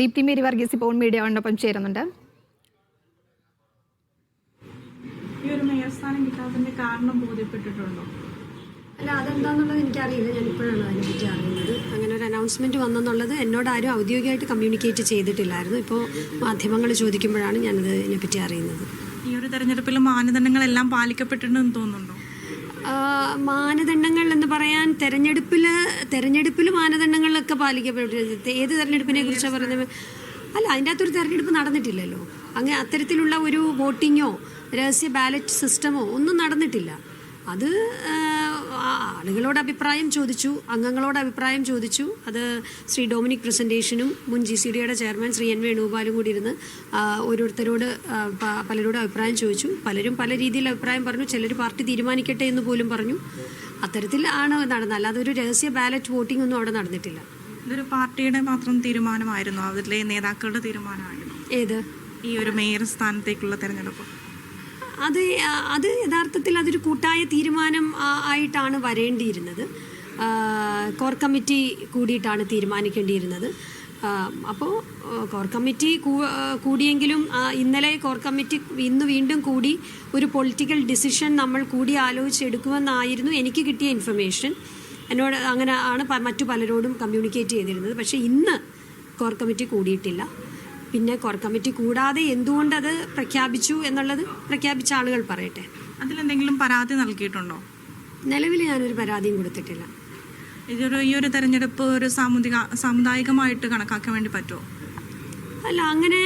Deepthi Mary Varghese ഇപ്പോൾ media വണ്ണൊപ്പം ചേരുന്നുണ്ട്. ഈ ഒരു മേയർ സ്ഥാനം കിട്ടാത്തതിന്റെ കാരണം ബോധ്യപ്പെട്ടിട്ടുണ്ടോ? അല്ല, അതെന്താന്നുള്ളത് എനിക്കറിയില്ല. ഞാൻ ഇപ്പോഴാണ് അതിനെപ്പറ്റി അറിയുന്നത്. അങ്ങനെ ഒരു അനൗൺസ്മെന്റ് വന്നെന്നുള്ളത് എന്നോട് ആരും ഔദ്യോഗികമായിട്ട് കമ്മ്യൂണിക്കേറ്റ് ചെയ്തിട്ടില്ലായിരുന്നു. ഇപ്പോൾ മാധ്യമങ്ങൾ ചോദിക്കുമ്പോഴാണ് ഞാനത് ഇതിനെപ്പറ്റി അറിയുന്നത്. ഈ ഒരു തെരഞ്ഞെടുപ്പിൽ മാനദണ്ഡങ്ങളെല്ലാം പാലിക്കപ്പെട്ടിട്ടുണ്ടെന്ന് തോന്നുന്നുണ്ടോ? മാനദണ്ഡങ്ങൾ എന്ന് പറയാൻ തെരഞ്ഞെടുപ്പിൽ മാനദണ്ഡങ്ങളൊക്കെ പാലിക്കപ്പെട്ടിട്ടുണ്ട്. ഏത് തെരഞ്ഞെടുപ്പിനെ കുറിച്ചാണ് പറയുന്നത്? അല്ല, അതിൻ്റെ അകത്തൊരു തെരഞ്ഞെടുപ്പ് നടന്നിട്ടില്ലല്ലോ. അങ്ങനെ അത്തരത്തിലുള്ള ഒരു വോട്ടിങ്ങോ രഹസ്യ ബാലറ്റ് സിസ്റ്റമോ ഒന്നും നടന്നിട്ടില്ല. അത് ആളുകളോട് അഭിപ്രായം ചോദിച്ചു, അംഗങ്ങളോട് അഭിപ്രായം ചോദിച്ചു. അത് ശ്രീ ഡൊമിനിക് പ്രസന്റേഷനും മുൻ GCDയുടെ ചെയർമാൻ ശ്രീ N വേണുഗോപാലും കൂടി ഇരുന്ന് ഓരോരുത്തരോട് പലരോട് അഭിപ്രായം ചോദിച്ചു. പലരും പല രീതിയിൽ അഭിപ്രായം പറഞ്ഞു. ചിലർ പാർട്ടി തീരുമാനിക്കട്ടെ എന്ന് പോലും പറഞ്ഞു. അത്തരത്തിൽ ആണ് നടന്നത്. അല്ലാതെ ഒരു രഹസ്യ ബാലറ്റ് വോട്ടിംഗ് ഒന്നും അവിടെ നടന്നിട്ടില്ല. ഇതൊരു പാർട്ടിയുടെ മാത്രം തീരുമാനമായിരുന്നു, അതിലെ നേതാക്കളുടെ തീരുമാനമായിരുന്നു ഏത് ഈ ഒരു മേയർ സ്ഥാനത്തേക്കുള്ള തെരഞ്ഞെടുപ്പ്? അത് യഥാർത്ഥത്തിൽ അതൊരു കൂട്ടായ തീരുമാനം ആയിട്ടാണ് വരേണ്ടിയിരുന്നത്. കോർ കമ്മിറ്റി കൂടിയിട്ടാണ് തീരുമാനിക്കേണ്ടിയിരുന്നത്. അപ്പോൾ കോർ കമ്മിറ്റി കൂടിയെങ്കിലും ഇന്നലെ കോർ കമ്മിറ്റി ഇന്ന് വീണ്ടും കൂടി ഒരു പൊളിറ്റിക്കൽ ഡിസിഷൻ നമ്മൾ കൂടി ആലോചിച്ചെടുക്കുമെന്നായിരുന്നു എനിക്ക് കിട്ടിയ ഇൻഫർമേഷൻ. എന്നോട് അങ്ങനെ ആണ് മറ്റു പലരോടും കമ്മ്യൂണിക്കേറ്റ് ചെയ്തിരുന്നത്. പക്ഷേ ഇന്ന് കോർ കമ്മിറ്റി കൂടിയിട്ടില്ല. പിന്നെ കോർ കമ്മിറ്റി കൂടാതെ എന്തുകൊണ്ടത് പ്രഖ്യാപിച്ചു എന്നുള്ളത് പ്രഖ്യാപിച്ച ആളുകൾ പറയട്ടെ. അതിലെന്തെങ്കിലും പരാതി നൽകിയിട്ടുണ്ടോ? നിലവിൽ ഞാനൊരു പരാതിയും കൊടുത്തിട്ടില്ല. ഈ ഒരു തെരഞ്ഞെടുപ്പ് ഒരു സാമുദായികമായിട്ട് കണക്കാക്കാൻ വേണ്ടി പറ്റുമോ? അല്ല, അങ്ങനെ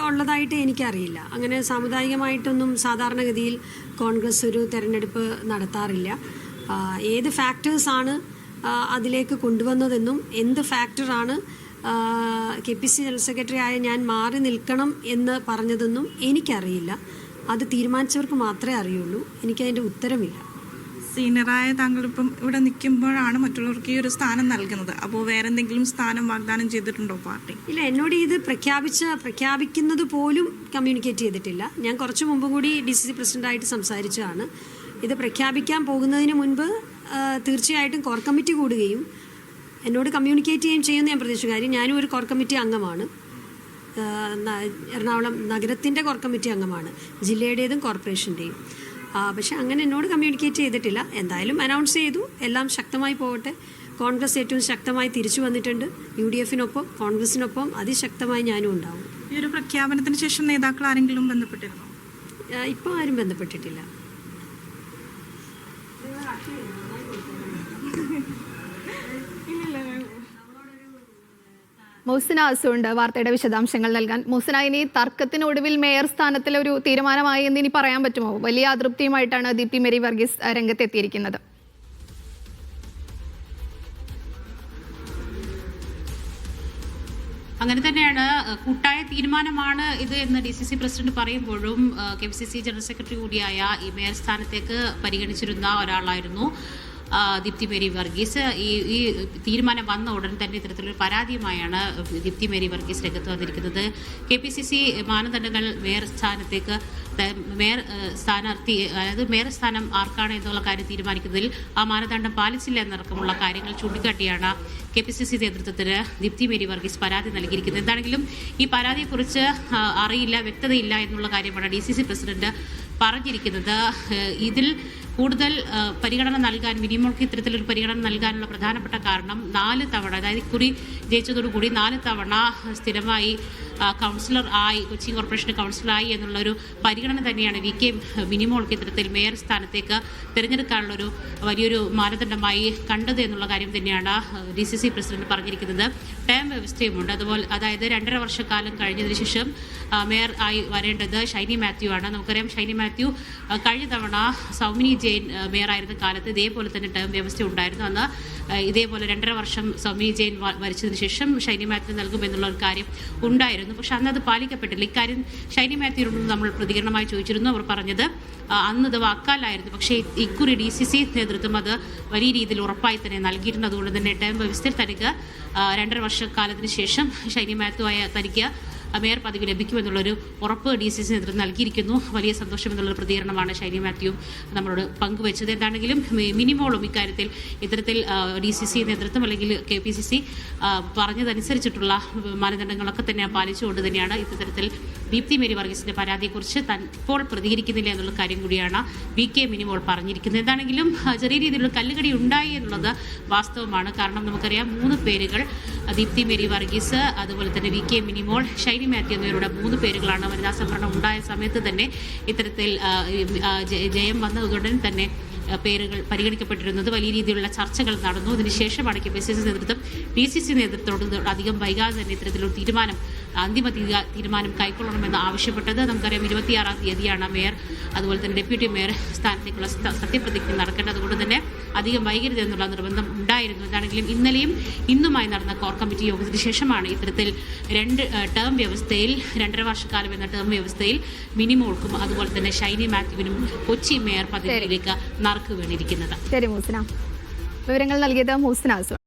ഉള്ളതായിട്ട് എനിക്കറിയില്ല. അങ്ങനെ സാമുദായികമായിട്ടൊന്നും സാധാരണഗതിയിൽ കോൺഗ്രസ് ഒരു തെരഞ്ഞെടുപ്പ് നടത്താറില്ല. ഏത് ഫാക്ടേഴ്സാണ് അതിലേക്ക് കൊണ്ടുവന്നതെന്നും എന്ത് ഫാക്ടറാണ് KPC ജനറൽ സെക്രട്ടറി ആയ ഞാൻ മാറി നിൽക്കണം എന്ന് പറഞ്ഞതെന്നും എനിക്കറിയില്ല. അത് തീരുമാനിച്ചവർക്ക് മാത്രമേ അറിയുള്ളൂ. എനിക്കതിൻ്റെ ഉത്തരമില്ല. സീനിയറായ താങ്കൾ ഇപ്പം ഇവിടെ നിൽക്കുമ്പോഴാണ് മറ്റുള്ളവർക്ക് ഈ ഒരു സ്ഥാനം നൽകുന്നത്. അപ്പോൾ വേറെ എന്തെങ്കിലും സ്ഥാനം വാഗ്ദാനം ചെയ്തിട്ടുണ്ടോ പാർട്ടി? ഇല്ല, എന്നോട് ഇത് പ്രഖ്യാപിക്കുന്നത് പോലും കമ്മ്യൂണിക്കേറ്റ് ചെയ്തിട്ടില്ല. ഞാൻ കുറച്ച് മുമ്പ് കൂടി DCC പ്രസിഡന്റായിട്ട് സംസാരിച്ചതാണ്. ഇത് പ്രഖ്യാപിക്കാൻ പോകുന്നതിന് മുൻപ് തീർച്ചയായിട്ടും കോർ കമ്മിറ്റി കൂടുകയും എന്നോട് കമ്മ്യൂണിക്കേറ്റ് ചെയ്യുകയും ചെയ്യുമെന്ന് ഞാൻ പ്രതീക്ഷിച്ചു. കാര്യം ഞാനും ഒരു കോർ കമ്മിറ്റി അംഗമാണ്. എറണാകുളം നഗരത്തിൻ്റെ കോർ കമ്മിറ്റി അംഗമാണ്, ജില്ലയുടേതും കോർപ്പറേഷൻ്റെയും. പക്ഷെ അങ്ങനെ എന്നോട് കമ്മ്യൂണിക്കേറ്റ് ചെയ്തിട്ടില്ല. എന്തായാലും അനൗൺസ് ചെയ്തു, എല്ലാം ശക്തമായി പോകട്ടെ. കോൺഗ്രസ് ഏറ്റവും ശക്തമായി തിരിച്ചു വന്നിട്ടുണ്ട്. UDFനൊപ്പം കോൺഗ്രസിനൊപ്പം അതിശക്തമായി ഞാനും ഉണ്ടാവും. ഈ ഒരു പ്രഖ്യാപനത്തിന് ശേഷം നേതാക്കൾ ആരെങ്കിലും ബന്ധപ്പെട്ടിരുന്നോ? ഇപ്പോൾ ആരും ബന്ധപ്പെട്ടിട്ടില്ല. മുഹ്സിന അസുണ്ട് വാർത്തയുടെ വിശദാംശങ്ങൾ നൽകാൻ. മുഹ്സിന, ഇനി തർക്കത്തിനൊടുവിൽ മേയർ സ്ഥാനത്തിൽ ഒരു തീരുമാനമായി എന്ന് ഇനി പറയാൻ പറ്റുമോ? വലിയ അതൃപ്തിയുമായിട്ടാണ് ദീപ്തി മേരി വർഗീസ് രംഗത്തെത്തിയിരിക്കുന്നത്. അങ്ങനെ തന്നെയാണ്. കൂട്ടായ തീരുമാനമാണ് ഇത് എന്ന് DCC പ്രസിഡന്റ് പറയുമ്പോഴും KPCC ജനറൽ സെക്രട്ടറി കൂടിയായ ഈ മേയർ സ്ഥാനത്തേക്ക് പരിഗണിച്ചിരുന്ന ഒരാളായിരുന്നു ദീപ്തി മേരി വർഗീസ്. ഈ തീരുമാനം വന്ന ഉടൻ തന്നെ ഇത്തരത്തിലൊരു പരാതിയുമായാണ് ദീപ്തി മേരി വർഗീസ് രംഗത്ത് വന്നിരിക്കുന്നത്. KPCC മാനദണ്ഡങ്ങൾ മേയർ സ്ഥാനത്തേക്ക് മേയർ സ്ഥാനാർത്ഥി, അതായത് മേയർ സ്ഥാനം ആർക്കാണ് എന്നുള്ള കാര്യം തീരുമാനിക്കുന്നതിൽ ആ മാനദണ്ഡം പാലിച്ചില്ല എന്നടക്കമുള്ള കാര്യങ്ങൾ ചൂണ്ടിക്കാട്ടിയാണ് KPCC നേതൃത്വത്തിന് ദീപ്തി മേരി വർഗീസ് പരാതി നൽകിയിരിക്കുന്നത്. എന്താണെങ്കിലും ഈ പരാതിയെക്കുറിച്ച് അറിയില്ല, വ്യക്തതയില്ല എന്നുള്ള കാര്യമാണ് DCC പ്രസിഡന്റ് പറഞ്ഞിരിക്കുന്നത്. ഇതിൽ കൂടുതൽ പരിഗണന നൽകാൻ, മിനിമോൾക്ക് ഇത്തരത്തിലൊരു പരിഗണന നൽകാനുള്ള പ്രധാനപ്പെട്ട കാരണം 4 തവണ, അതായത് ഇക്കുറി ജയിച്ചതോടുകൂടി 4 തവണ സ്ഥിരമായി കൗൺസിലർ ആയി, കൊച്ചി കോർപ്പറേഷൻ കൗൺസിലറായി എന്നുള്ളൊരു പരിഗണന തന്നെയാണ് VK മിനിമോൾക്ക് ഇത്തരത്തിൽ മേയർ സ്ഥാനത്തേക്ക് തിരഞ്ഞെടുക്കാനുള്ളൊരു വലിയൊരു മാനദണ്ഡമായി കണ്ടത് എന്നുള്ള കാര്യം തന്നെയാണ് DCC പ്രസിഡന്റ് പറഞ്ഞിരിക്കുന്നത്. ടേം വ്യവസ്ഥയുമുണ്ട്. അതുപോലെ അതായത് 2.5 വർഷക്കാലം കഴിഞ്ഞതിന് ശേഷം മേയർ ആയി വരേണ്ടത് ഷൈനി മാത്യു ആണ്. നമുക്കറിയാം, ഷൈനി മാത്യു കഴിഞ്ഞ തവണ സൗമിനി ജെയിൻ മേയറായിരുന്ന കാലത്ത് ഇതേപോലെ തന്നെ ടേം വ്യവസ്ഥ ഉണ്ടായിരുന്നു. അന്ന് ഇതേപോലെ 2.5 വർഷം സൗമിനി ജെയിൻ ഭരിച്ചതിന് ശേഷം ഷൈനി മാത്യു നൽകുമെന്നുള്ള ഒരു കാര്യം ഉണ്ടായിരുന്നു. പക്ഷെ അന്ന് അത് പാലിക്കപ്പെട്ടില്ല. ഇക്കാര്യം ഷൈനി മാത്യുവിനോട് നമ്മൾ പ്രതികരണമായി ചോദിച്ചിരുന്നു. അവർ പറഞ്ഞത് അന്നത് വാക്കാലായിരുന്നു. പക്ഷേ ഇക്കുറി DCC നേതൃത്വം അത് വലിയ രീതിയിൽ ഉറപ്പായി തന്നെ നൽകിയിരുന്നു. അതുകൊണ്ട് തന്നെ ടേം വ്യവസ്ഥയിൽ തനിക്ക് 2.5 വർഷക്കാലത്തിന് ശേഷം ഷൈനി മാത്യു ആയ തനിക്ക് മേയർ പദവി ലഭിക്കുമെന്നുള്ളൊരു ഉറപ്പ് DCC നേതൃത്വം നൽകിയിരിക്കുന്നു. വലിയ സന്തോഷം എന്നുള്ളൊരു പ്രതികരണമാണ് ഷൈനി മാത്യുവും നമ്മളോട് പങ്കുവച്ചത്. എന്താണെങ്കിലും മിനിമോളും ഇക്കാര്യത്തിൽ ഇത്തരത്തിൽ DCC നേതൃത്വം അല്ലെങ്കിൽ KPCC പറഞ്ഞതനുസരിച്ചിട്ടുള്ള മാനദണ്ഡങ്ങളൊക്കെ തന്നെ പാലിച്ചുകൊണ്ട് തന്നെയാണ് ഇത്തരത്തിൽ ദീപ്തി മേരി വർഗീസിന്റെ പരാതിയെക്കുറിച്ച് ഇപ്പോൾ പ്രതികരിക്കുന്നില്ല എന്നുള്ള കാര്യം കൂടിയാണ് VK മിനിമോൾ പറഞ്ഞിരിക്കുന്നത്. എന്താണെങ്കിലും ചെറിയ രീതിയിലുള്ള കല്ലുകടി ഉണ്ടായി എന്നുള്ളത് വാസ്തവമാണ്. കാരണം നമുക്കറിയാം 3 പേരുകൾ ദീപ്തി മേരി വർഗീസ്, അതുപോലെ തന്നെ VK മിനിമോൾ, ഷൈനി മാത്യു എന്നിവരുടെ 3 പേരുകളാണ് വനിതാ സംവരണം ഉണ്ടായ സമയത്ത് തന്നെ ഇത്തരത്തിൽ ജയം വന്നതുടൻ തന്നെ പേരുകൾ പരിഗണിക്കപ്പെട്ടിരുന്നത്. വലിയ രീതിയിലുള്ള ചർച്ചകൾ നടന്നു. അതിനുശേഷമാണ് KPCC നേതൃത്വം DCC നേതൃത്വത്തോട് അധികം വൈകാതെ തന്നെ ഇത്തരത്തിലൊരു അന്തിമ തീരുമാനം കൈക്കൊള്ളണമെന്ന് ആവശ്യപ്പെട്ടത്. നമുക്കറിയാം 26-ാം തീയതിയാണ് മേയർ അതുപോലെ തന്നെ ഡെപ്യൂട്ടി മേയർ സ്ഥാനത്തേക്കുള്ള സത്യപ്രതിജ്ഞ നടക്കേണ്ടത്. അതുകൊണ്ട് തന്നെ അധികം വൈകരുത് എന്നുള്ള നിർബന്ധം ഉണ്ടായിരുന്നു. എന്താണെങ്കിലും ഇന്നലെയും ഇന്നുമായി നടന്ന കോർ കമ്മിറ്റി യോഗത്തിന് ശേഷമാണ് ഇത്തരത്തിൽ 2 ടേം വ്യവസ്ഥയിൽ 2.5 വർഷക്കാലം എന്ന ടേം വ്യവസ്ഥയിൽ മിനിമോൾക്കും അതുപോലെ തന്നെ ഷൈനി മാത്യുവിനും കൊച്ചി മേയർ പദവിയിലേക്ക് നറുക്ക് വീണിരിക്കുന്നത്. ശരി മൂസന, വിവരങ്ങൾ നൽകിയത് മൂസന.